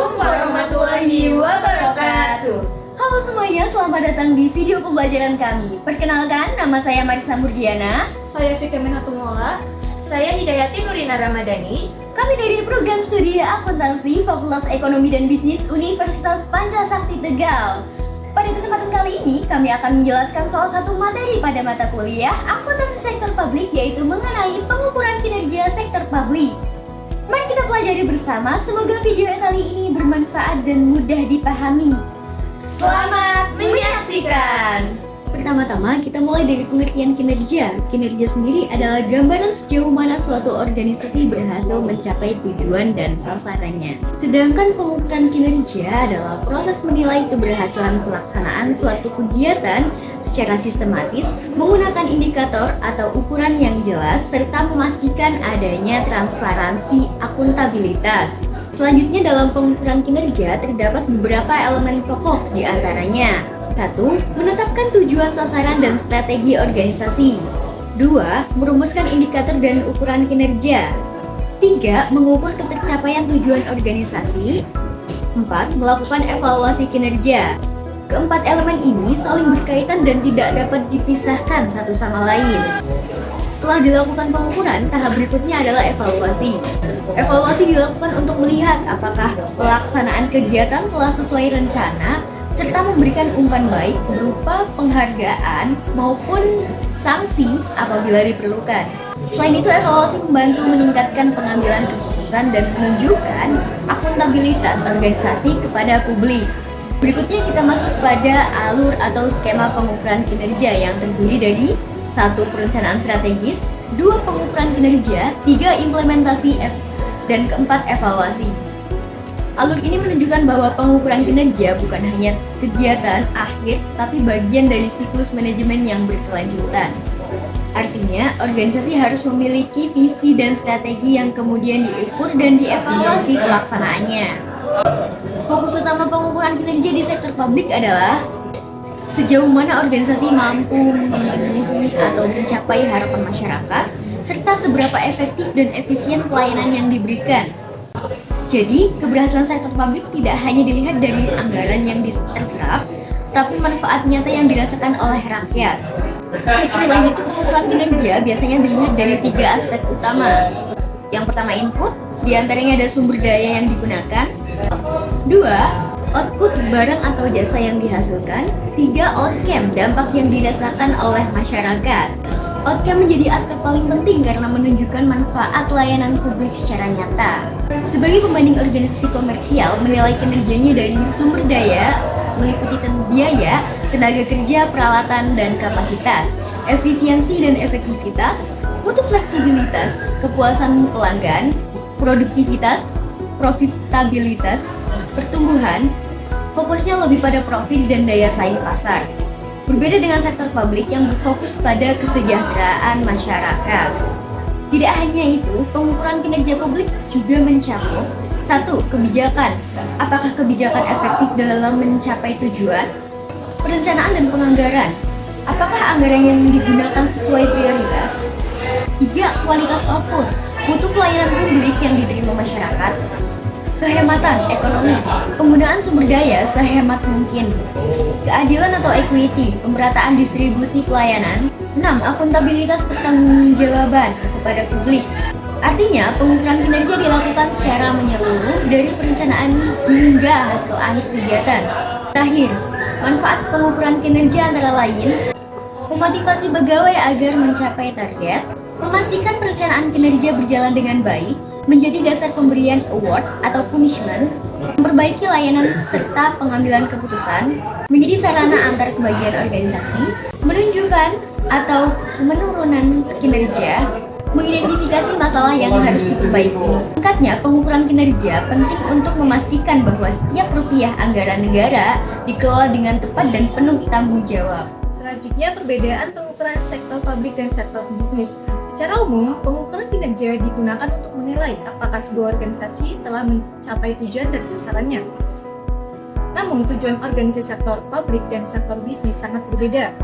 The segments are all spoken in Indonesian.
Assalamualaikum warahmatullahi wabarakatuh. Halo semuanya, selamat datang di video pembelajaran kami. Perkenalkan, nama saya Marisa Murdiana. Saya Fika Minatumola. Saya Hidayati Nurina Ramadhani. Kami dari program studi akuntansi Fakultas Ekonomi dan Bisnis Universitas Pancasakti Tegal. Pada kesempatan kali ini, kami akan menjelaskan salah satu materi pada mata kuliah akuntansi sektor publik, yaitu mengenai pengukuran kinerja sektor publik. Mari kita pelajari bersama, semoga video kali ini bermanfaat dan mudah dipahami. Selamat menyaksikan! Pertama-tama kita mulai dari pengertian kinerja. Kinerja sendiri adalah gambaran sejauh mana suatu organisasi berhasil mencapai tujuan dan sasarannya. Sedangkan pengukuran kinerja adalah proses menilai keberhasilan pelaksanaan suatu kegiatan secara sistematis menggunakan indikator atau ukuran yang jelas serta memastikan adanya transparansi akuntabilitas. Selanjutnya dalam pengukuran kinerja terdapat beberapa elemen pokok, di antaranya 1. Menetapkan tujuan, sasaran, dan strategi organisasi. 2. Merumuskan indikator dan ukuran kinerja. 3. Mengukur ketercapaian tujuan organisasi. 4. Melakukan evaluasi kinerja. Keempat elemen ini saling berkaitan dan tidak dapat dipisahkan satu sama lain. Setelah dilakukan pengukuran, tahap berikutnya adalah evaluasi. Evaluasi dilakukan untuk melihat apakah pelaksanaan kegiatan telah sesuai rencana serta memberikan umpan baik berupa penghargaan maupun sanksi apabila diperlukan. Selain itu, evaluasi membantu meningkatkan pengambilan keputusan dan menunjukkan akuntabilitas organisasi kepada publik. Berikutnya kita masuk pada alur atau skema pengukuran kinerja yang terdiri dari 1. Perencanaan strategis, 2. Pengukuran kinerja, 3. Implementasi, dan keempat evaluasi. Alur ini menunjukkan bahwa pengukuran kinerja bukan hanya kegiatan akhir, tapi bagian dari siklus manajemen yang berkelanjutan. Artinya, organisasi harus memiliki visi dan strategi yang kemudian diukur dan dievaluasi pelaksanaannya. Fokus utama pengukuran kinerja di sektor publik adalah sejauh mana organisasi mampu memenuhi atau mencapai harapan masyarakat, serta seberapa efektif dan efisien pelayanan yang diberikan. Jadi, keberhasilan sektor publik tidak hanya dilihat dari anggaran yang terserap, tapi manfaat nyata yang dirasakan oleh rakyat. Selain itu, pengukuran kinerja biasanya dilihat dari 3 aspek utama. Yang pertama, input, diantaranya ada sumber daya yang digunakan. 2. Output barang atau jasa yang dihasilkan. 3. Outcome, dampak yang dirasakan oleh masyarakat. Outcome menjadi aspek paling penting karena menunjukkan manfaat layanan publik secara nyata. Sebagai pembanding organisasi komersial, menilai kinerjanya dari sumber daya, meliputi biaya, tenaga kerja, peralatan, dan kapasitas, efisiensi dan efektivitas, mutu fleksibilitas, kepuasan pelanggan, produktivitas, profitabilitas, pertumbuhan. Fokusnya lebih pada profit dan daya saing pasar. Berbeda dengan sektor publik yang berfokus pada kesejahteraan masyarakat. Tidak hanya itu, pengukuran kinerja publik juga mencakup 1. Kebijakan. Apakah kebijakan efektif dalam mencapai tujuan? Perencanaan dan penganggaran. Apakah anggaran yang digunakan sesuai prioritas? 3. Kualitas output. Mutu pelayanan publik yang diterima masyarakat. Kehematan ekonomi, penggunaan sumber daya sehemat mungkin. Keadilan atau equity, pemerataan distribusi pelayanan. 6. Akuntabilitas pertanggungjawaban kepada publik. Artinya, pengukuran kinerja dilakukan secara menyeluruh dari perencanaan hingga hasil akhir kegiatan. Terakhir, manfaat pengukuran kinerja antara lain memotivasi pegawai agar mencapai target, memastikan perencanaan kinerja berjalan dengan baik, menjadi dasar pemberian award atau punishment, memperbaiki layanan serta pengambilan keputusan, menjadi sarana antar kebagian organisasi, menunjukkan atau penurunan kinerja, mengidentifikasi masalah yang harus diperbaiki. Singkatnya, pengukuran kinerja penting untuk memastikan bahwa setiap rupiah anggaran negara dikelola dengan tepat dan penuh tanggung jawab. Selanjutnya, perbedaan pengukuran sektor publik dan sektor bisnis. Secara umum, pengukuran kinerja digunakan untuk menilai apakah sebuah organisasi telah mencapai tujuan dan sasarannya. Namun, tujuan organisasi sektor publik dan sektor bisnis sangat berbeda,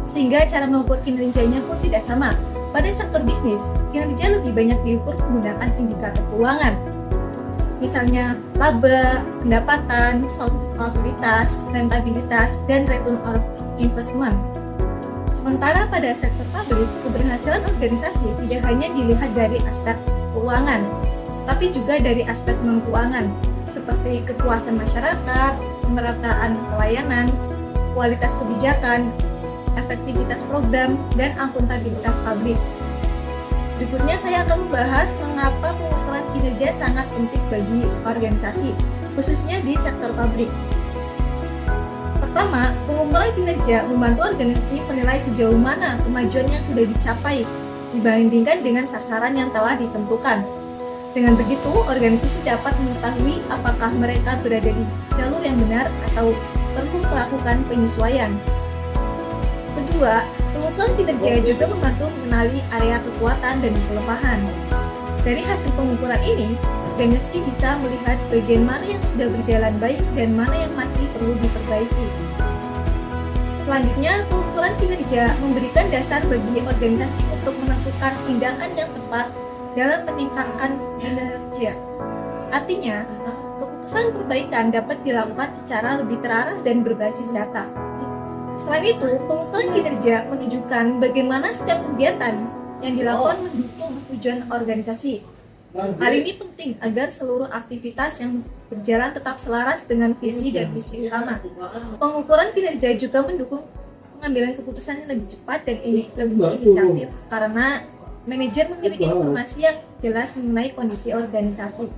sehingga cara mengukur kinerjanya pun tidak sama. Pada sektor bisnis, kinerja lebih banyak diukur menggunakan indikator keuangan. misalnya laba, pendapatan, solvabilitas, rentabilitas, dan return of investment. Sementara pada sektor publik, keberhasilan organisasi tidak hanya dilihat dari aspek keuangan, tapi juga dari aspek non-keuangan, seperti kepuasan masyarakat, pemerataan pelayanan, kualitas kebijakan, efektivitas program, dan akuntabilitas publik. Berikutnya saya akan membahas mengapa pengukuran kinerja sangat penting bagi organisasi, khususnya di sektor publik. Pertama, pengukuran kinerja membantu organisasi menilai sejauh mana kemajuan yang sudah dicapai dibandingkan dengan sasaran yang telah ditentukan. Dengan begitu, organisasi dapat mengetahui apakah mereka berada di jalur yang benar atau perlu melakukan penyesuaian. Kedua, pengukuran kinerja juga membantu mengenali area kekuatan dan kelemahan. Dari hasil pengukuran ini, organisasi bisa melihat bagian mana yang sudah berjalan baik dan mana yang masih perlu diperbaiki. Selanjutnya, pengukuran kinerja memberikan dasar bagi organisasi untuk menentukan tindakan yang tepat dalam meningkatkan kinerja. Artinya, keputusan perbaikan dapat dilakukan secara lebih terarah dan berbasis data. Selain itu, pengukuran kinerja menunjukkan bagaimana setiap kegiatan yang dilakukan mendukung tujuan organisasi. Hal ini penting agar seluruh aktivitas yang berjalan tetap selaras dengan visi dan misi utama. Pengukuran kinerja juga mendukung pengambilan keputusan yang lebih cepat dan lebih inisiatif karena manajer memiliki informasi yang jelas mengenai kondisi organisasi.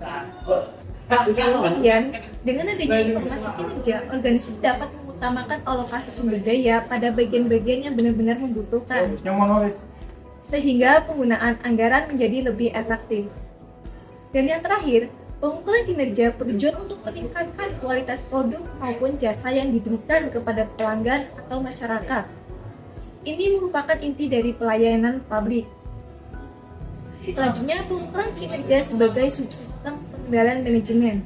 Kemudian, dengan adanya informasi kinerja, organisasi dapat mengutamakan alokasi sumber daya pada bagian-bagian yang benar-benar membutuhkan, sehingga penggunaan anggaran menjadi lebih efektif. Dan yang terakhir, pengukuran kinerja bertujuan untuk meningkatkan kualitas produk maupun jasa yang diberikan kepada pelanggan atau masyarakat. Ini merupakan inti dari pelayanan publik. Selanjutnya, pengukuran kinerja sebagai subsistem pengendalian manajemen.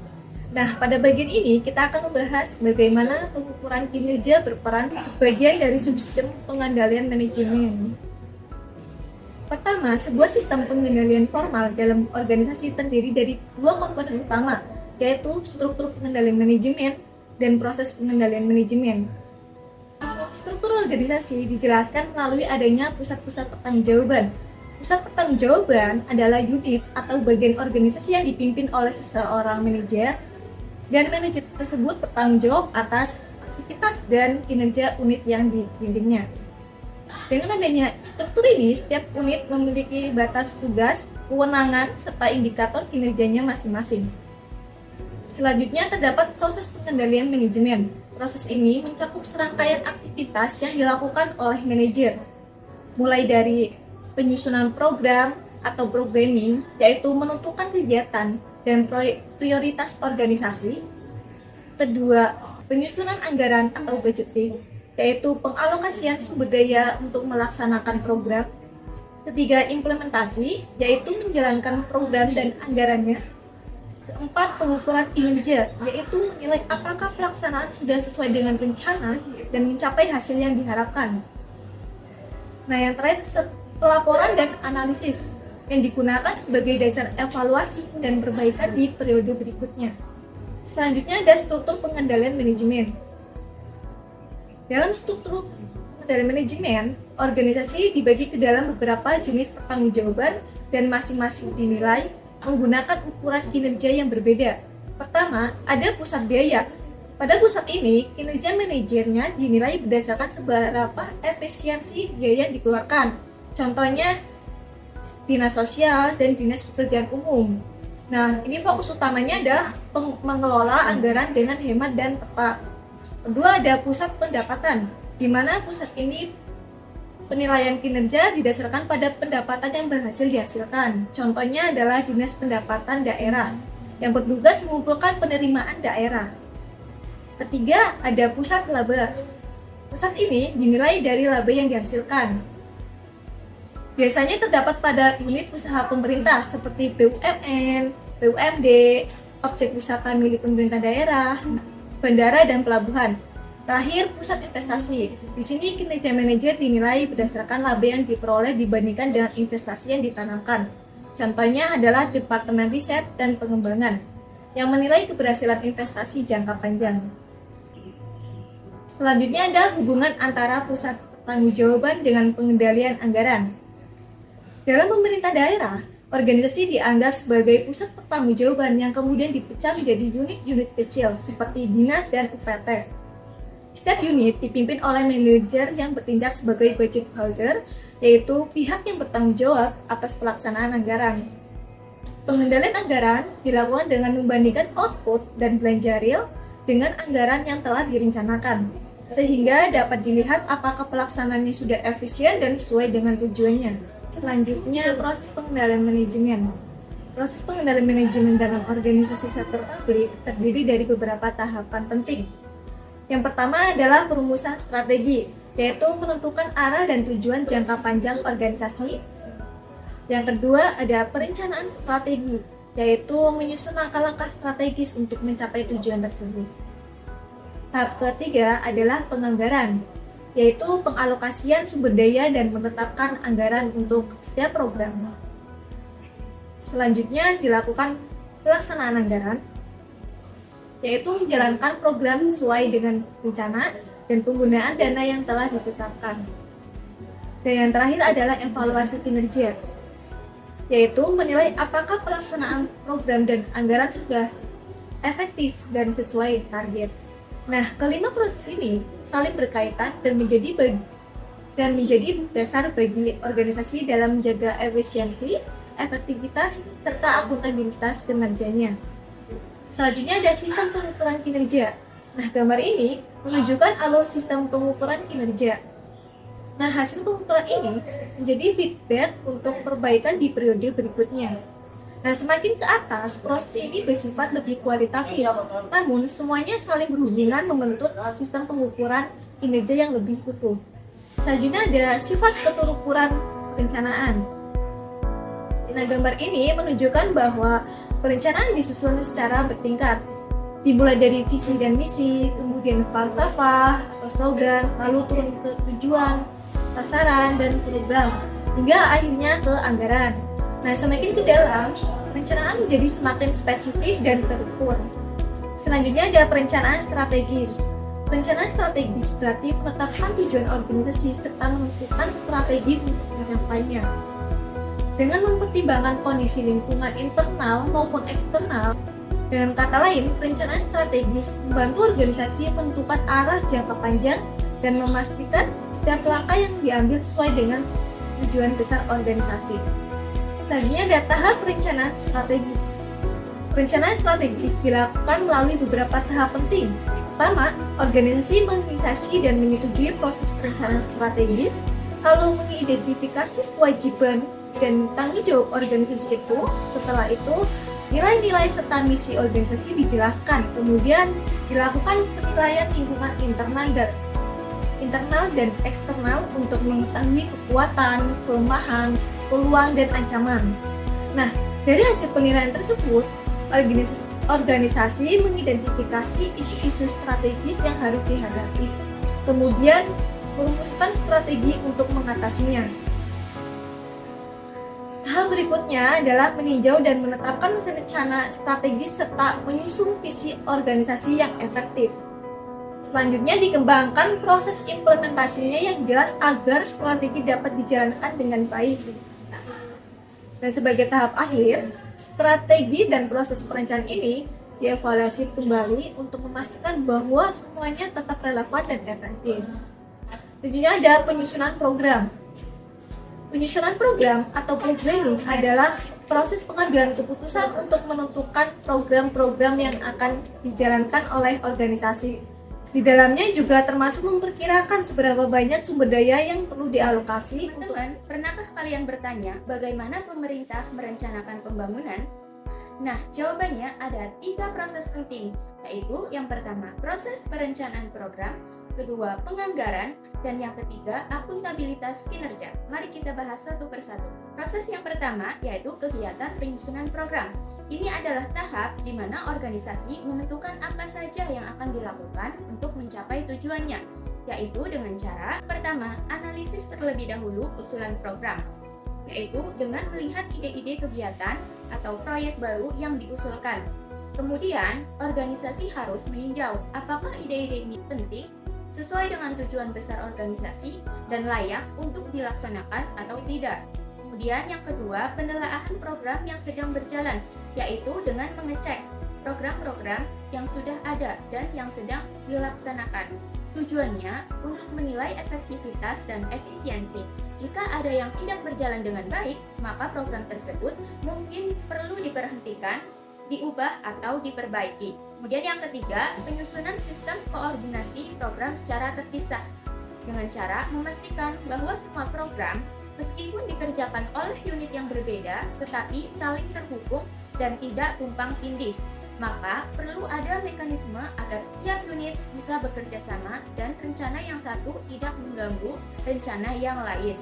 Nah, pada bagian ini kita akan membahas bagaimana pengukuran kinerja berperan sebagai dari subsistem pengendalian manajemen. Pertama, sebuah sistem pengendalian formal dalam organisasi terdiri dari dua komponen utama, yaitu struktur pengendalian manajemen dan proses pengendalian manajemen. Struktur organisasi dijelaskan melalui adanya pusat-pusat pertanggungjawaban. Pusat pertanggungjawaban adalah unit atau bagian organisasi yang dipimpin oleh seseorang manajer, dan manajer tersebut bertanggung jawab atas aktivitas dan kinerja unit yang dipimpinnya. Dengan adanya struktur ini, setiap unit memiliki batas tugas, kewenangan, serta indikator kinerjanya masing-masing. Selanjutnya terdapat proses pengendalian manajemen. Proses ini mencakup serangkaian aktivitas yang dilakukan oleh manajer, mulai dari penyusunan program atau programming, yaitu menentukan kegiatan dan prioritas organisasi. Kedua, penyusunan anggaran atau budgeting, yaitu pengalokasian sumber daya untuk melaksanakan program. Ketiga, implementasi, yaitu menjalankan program dan anggarannya. Keempat, pengukuran kinerja, yaitu menilai apakah pelaksanaan sudah sesuai dengan rencana dan mencapai hasil yang diharapkan. Nah, yang terakhir, pelaporan dan analisis, yang digunakan sebagai dasar evaluasi dan perbaikan di periode berikutnya. Selanjutnya ada struktur pengendalian manajemen. Dalam struktur pengendalian manajemen, organisasi dibagi ke dalam beberapa jenis pertanggungjawaban dan masing-masing dinilai menggunakan ukuran kinerja yang berbeda. Pertama, ada pusat biaya. Pada pusat ini, kinerja manajernya dinilai berdasarkan seberapa efisiensi biaya yang dikeluarkan. Contohnya, dinas sosial dan dinas pekerjaan umum. Nah, ini fokus utamanya adalah mengelola anggaran dengan hemat dan tepat. Kedua, ada pusat pendapatan, di mana pusat ini penilaian kinerja didasarkan pada pendapatan yang berhasil dihasilkan. Contohnya adalah Dinas Pendapatan Daerah, yang bertugas mengumpulkan penerimaan daerah. Ketiga, ada pusat laba. Pusat ini dinilai dari laba yang dihasilkan. Biasanya terdapat pada unit usaha pemerintah seperti BUMN, BUMD, objek wisata milik pemerintah daerah, bandara, dan pelabuhan. Terakhir, pusat investasi. Di sini kinerja manajer dinilai berdasarkan laba yang diperoleh dibandingkan dengan investasi yang ditanamkan. Contohnya adalah Departemen Riset dan Pengembangan. yang menilai keberhasilan investasi jangka panjang. Selanjutnya ada hubungan antara pusat pertanggungjawaban dengan pengendalian anggaran. Dalam pemerintah daerah, organisasi dianggap sebagai pusat pertanggungjawaban yang kemudian dipecah menjadi unit-unit kecil seperti dinas dan UPT. Setiap unit dipimpin oleh manajer yang bertindak sebagai budget holder, yaitu pihak yang bertanggung jawab atas pelaksanaan anggaran. Pengendalian anggaran dilakukan dengan membandingkan output dan belanja real dengan anggaran yang telah direncanakan, sehingga dapat dilihat apakah pelaksanaannya sudah efisien dan sesuai dengan tujuannya. Selanjutnya, proses pengendalian manajemen. Proses pengendalian manajemen dalam organisasi sektor publik terdiri dari beberapa tahapan penting. Yang pertama adalah perumusan strategi, yaitu menentukan arah dan tujuan jangka panjang organisasi. Yang kedua ada perencanaan strategi, yaitu menyusun langkah-langkah strategis untuk mencapai tujuan tersebut. Tahap ketiga adalah penganggaran, yaitu pengalokasian sumber daya dan menetapkan anggaran untuk setiap program. Selanjutnya dilakukan pelaksanaan anggaran, yaitu menjalankan program sesuai dengan rencana dan penggunaan dana yang telah ditetapkan. Dan yang terakhir adalah evaluasi kinerja, yaitu menilai apakah pelaksanaan program dan anggaran sudah efektif dan sesuai target. Nah, kelima proses ini saling berkaitan dan menjadi dasar bagi organisasi dalam menjaga efisiensi, efektivitas, serta akuntabilitas kinerjanya. Selanjutnya ada sistem pengukuran kinerja. Nah, gambar ini menunjukkan alur sistem pengukuran kinerja. Nah, hasil pengukuran ini menjadi feedback untuk perbaikan di periode berikutnya. Nah, semakin ke atas, proses ini bersifat lebih kualitatif, namun semuanya saling berhubungan membentuk sistem pengukuran kinerja yang lebih utuh. Selanjutnya ada sifat keterukuran perencanaan. Nah, gambar ini menunjukkan bahwa perencanaan disusun secara bertingkat, dimulai dari visi dan misi, kemudian falsafah atau slogan, lalu turun ke tujuan, sasaran, dan program, hingga akhirnya ke anggaran. Nah, semakin ke dalam, perencanaan menjadi semakin spesifik dan terukur. Selanjutnya ada perencanaan strategis. Perencanaan strategis berarti menetapkan tujuan organisasi serta menentukan strategi untuk mencapainya. Dengan mempertimbangkan kondisi lingkungan internal maupun eksternal, dengan kata lain, perencanaan strategis membantu organisasi menentukan arah jangka panjang dan memastikan setiap langkah yang diambil sesuai dengan tujuan besar organisasi. Selanjutnya ada tahap perencanaan strategis. Perencanaan strategis dilakukan melalui beberapa tahap penting. Pertama, organisasi menginisiasi dan menyetujui proses perencanaan strategis, lalu mengidentifikasi kewajiban dan tanggung jawab organisasi itu. Setelah itu, nilai-nilai serta misi organisasi dijelaskan. Kemudian dilakukan penilaian lingkungan internal dan eksternal untuk mengetahui kekuatan, kelemahan, peluang, dan ancaman. Nah, dari hasil penilaian tersebut, organisasi mengidentifikasi isu-isu strategis yang harus dihadapi. Kemudian merumuskan strategi untuk mengatasinya. Tahap berikutnya adalah meninjau dan menetapkan rencana strategis serta menyusun visi organisasi yang efektif. Selanjutnya dikembangkan proses implementasinya yang jelas agar strategi dapat dijalankan dengan baik. Dan sebagai tahap akhir, strategi dan proses perencanaan ini dievaluasi kembali untuk memastikan bahwa semuanya tetap relevan dan efektif. Selanjutnya ada penyusunan program. Penyusunan program atau programming adalah proses pengambilan keputusan untuk menentukan program-program yang akan dijalankan oleh organisasi. Di dalamnya juga termasuk memperkirakan seberapa banyak sumber daya yang perlu dialokasi. Teman-teman, pernahkah kalian bertanya bagaimana pemerintah merencanakan pembangunan? Nah, jawabannya ada 3 proses penting, yaitu yang pertama, proses perencanaan program, kedua, penganggaran, dan yang ketiga, akuntabilitas kinerja. Mari kita bahas satu persatu. Proses yang pertama yaitu kegiatan penyusunan program. Ini adalah tahap di mana organisasi menentukan apa saja yang akan dilakukan untuk mencapai tujuannya, yaitu dengan cara pertama, analisis terlebih dahulu usulan program, yaitu dengan melihat ide-ide kegiatan atau proyek baru yang diusulkan. Kemudian, organisasi harus meninjau apakah ide-ide ini penting, sesuai dengan tujuan besar organisasi, dan layak untuk dilaksanakan atau tidak. Kemudian yang kedua, penelaahan program yang sedang berjalan, yaitu dengan mengecek program-program yang sudah ada dan yang sedang dilaksanakan. Tujuannya untuk menilai efektivitas dan efisiensi. Jika ada yang tidak berjalan dengan baik, maka program tersebut mungkin perlu diberhentikan, diubah, atau diperbaiki. Kemudian yang ketiga, penyusunan sistem koordinasi program secara terpisah dengan cara memastikan bahwa semua program meskipun dikerjakan oleh unit yang berbeda tetapi saling terhubung dan tidak tumpang tindih. Maka perlu ada mekanisme agar setiap unit bisa bekerja sama dan rencana yang satu tidak mengganggu rencana yang lain.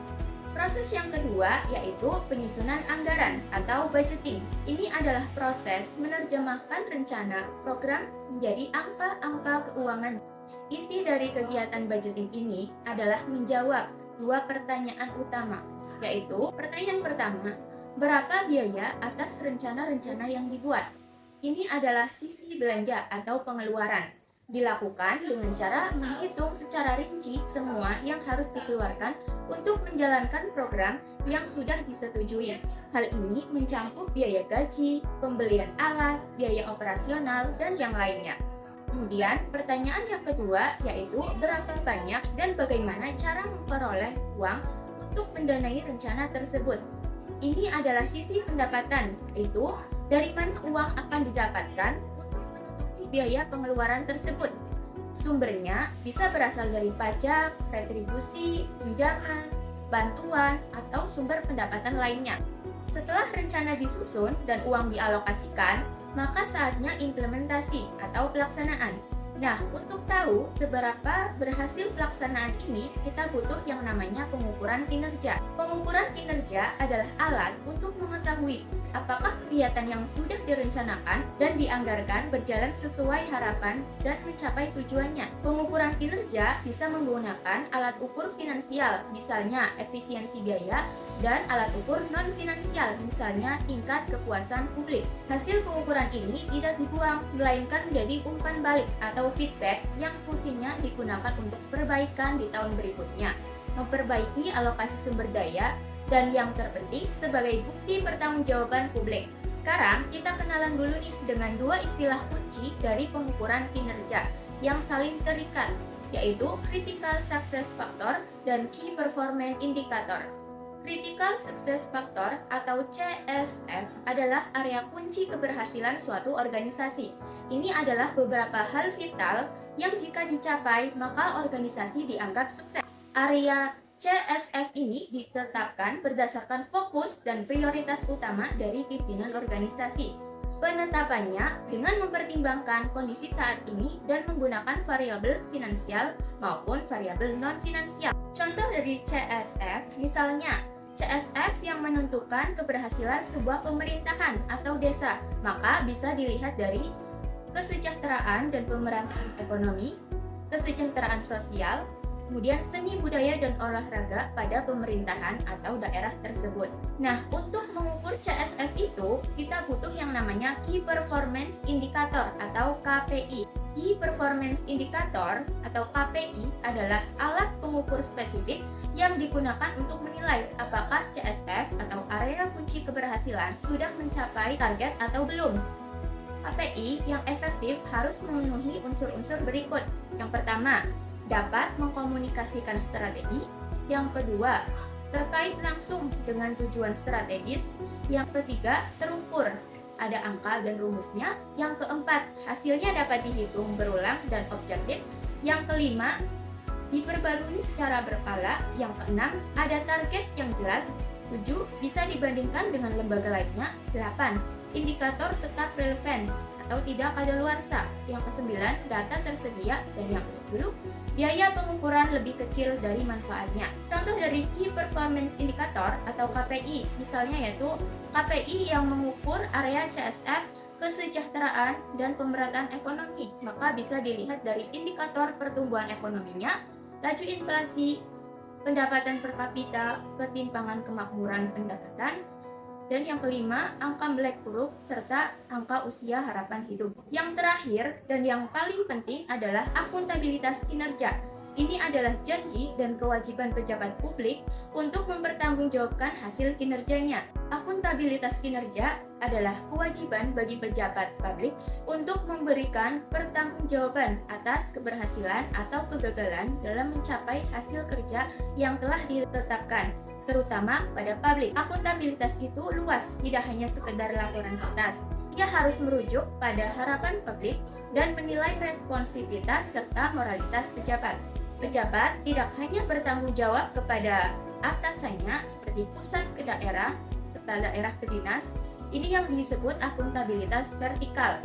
Proses yang kedua yaitu penyusunan anggaran atau budgeting. Ini adalah proses menerjemahkan rencana program menjadi angka-angka keuangan. Inti dari kegiatan budgeting ini adalah menjawab dua pertanyaan utama, yaitu pertanyaan pertama, berapa biaya atas rencana-rencana yang dibuat? Ini adalah sisi belanja atau pengeluaran. Dilakukan dengan cara menghitung secara rinci semua yang harus dikeluarkan untuk menjalankan program yang sudah disetujui. Hal ini mencakup biaya gaji, pembelian alat, biaya operasional, dan yang lainnya. Kemudian, pertanyaan yang kedua yaitu berapa banyak dan bagaimana cara memperoleh uang untuk mendanai rencana tersebut. Ini adalah sisi pendapatan, yaitu dari mana uang akan didapatkan biaya pengeluaran tersebut. Sumbernya bisa berasal dari pajak, retribusi, tunjangan, bantuan, atau sumber pendapatan lainnya. Setelah rencana disusun dan uang dialokasikan, maka saatnya implementasi atau pelaksanaan. Nah, untuk tahu seberapa berhasil pelaksanaan ini, kita butuh yang namanya pengukuran kinerja. Pengukuran kinerja adalah alat untuk mengetahui apakah kegiatan yang sudah direncanakan dan dianggarkan berjalan sesuai harapan dan mencapai tujuannya. Pengukuran kinerja bisa menggunakan alat ukur finansial, misalnya efisiensi biaya, dan alat ukur non-finansial, misalnya tingkat kepuasan publik. Hasil pengukuran ini tidak dibuang, melainkan menjadi umpan balik atau feedback yang fungsinya digunakan untuk perbaikan di tahun berikutnya, memperbaiki alokasi sumber daya, dan yang terpenting sebagai bukti pertanggungjawaban publik. Sekarang kita kenalan dulu nih dengan dua istilah kunci dari pengukuran kinerja yang saling terikat, yaitu Critical Success Factor dan Key Performance Indicator. Critical Success Factor atau CSF adalah area kunci keberhasilan suatu organisasi. Ini adalah beberapa hal vital yang jika dicapai maka organisasi dianggap sukses. Area CSF ini ditetapkan berdasarkan fokus dan prioritas utama dari pimpinan organisasi. Penetapannya dengan mempertimbangkan kondisi saat ini dan menggunakan variabel finansial maupun variabel non-finansial. Contoh dari CSF, misalnya CSF yang menentukan keberhasilan sebuah pemerintahan atau desa, maka bisa dilihat dari kesejahteraan dan pemerataan ekonomi, kesejahteraan sosial, kemudian seni budaya dan olahraga pada pemerintahan atau daerah tersebut. Nah, untuk mengukur CSF itu, kita butuh yang namanya Key Performance Indicator atau KPI. Key Performance Indicator atau KPI adalah alat pengukur spesifik yang digunakan untuk menilai apakah CSF atau area kunci keberhasilan sudah mencapai target atau belum. KPI yang efektif harus memenuhi unsur-unsur berikut. Yang pertama, dapat mengkomunikasikan strategi. Yang kedua, terkait langsung dengan tujuan strategis. Yang ketiga, terukur, ada angka dan rumusnya. Yang keempat, hasilnya dapat dihitung berulang dan objektif. Yang kelima, diperbarui secara berkala. Yang keenam, ada target yang jelas. 7. Bisa dibandingkan dengan lembaga lainnya. 8. Indikator tetap relevan atau tidak kadaluarsa. Yang kesembilan, data tersedia. Dan yang ke-10, biaya pengukuran lebih kecil dari manfaatnya. Contoh dari Key Performance Indicator atau KPI, misalnya yaitu KPI yang mengukur area CSF, kesejahteraan, dan pemerataan ekonomi. Maka bisa dilihat dari indikator pertumbuhan ekonominya, laju inflasi, pendapatan per kapita, ketimpangan kemakmuran pendapatan, Dan yang kelima, angka Black Huruf serta angka usia harapan hidup. Yang terakhir dan yang paling penting adalah akuntabilitas kinerja. Ini adalah janji dan kewajiban pejabat publik untuk mempertanggungjawabkan hasil kinerjanya. Akuntabilitas kinerja adalah kewajiban bagi pejabat publik untuk memberikan pertanggungjawaban atas keberhasilan atau kegagalan dalam mencapai hasil kerja yang telah ditetapkan, terutama kepada publik. Akuntabilitas itu luas, tidak hanya sekedar laporan kertas. Ia harus merujuk pada harapan publik dan menilai responsivitas serta moralitas pejabat. Pejabat tidak hanya bertanggung jawab kepada atasannya seperti pusat ke daerah serta daerah ke dinas, ini yang disebut akuntabilitas vertikal.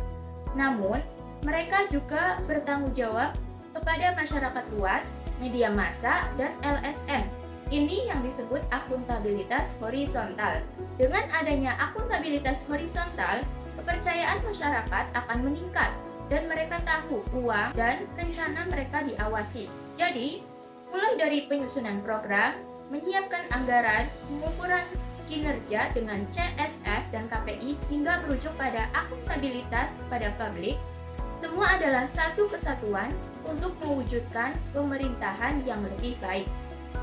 Namun, mereka juga bertanggung jawab kepada masyarakat luas, media massa, dan LSM. Ini yang disebut akuntabilitas horizontal. Dengan adanya akuntabilitas horizontal, kepercayaan masyarakat akan meningkat dan mereka tahu uang dan rencana mereka diawasi. Jadi, mulai dari penyusunan program, menyiapkan anggaran, pengukuran kinerja dengan CSF dan KPI hingga merujuk pada akuntabilitas pada publik, semua adalah satu kesatuan untuk mewujudkan pemerintahan yang lebih baik.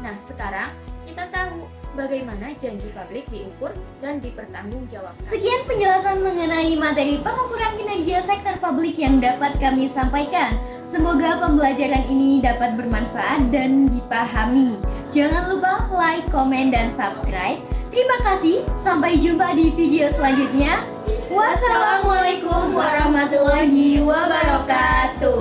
Nah, sekarang kita tahu bagaimana janji publik diukur dan dipertanggungjawabkan. Sekian penjelasan mengenai materi pengukuran kinerja sektor publik yang dapat kami sampaikan. Semoga pembelajaran ini dapat bermanfaat dan dipahami. Jangan lupa like, komen, dan subscribe. Terima kasih, sampai jumpa di video selanjutnya. Wassalamualaikum warahmatullahi wabarakatuh.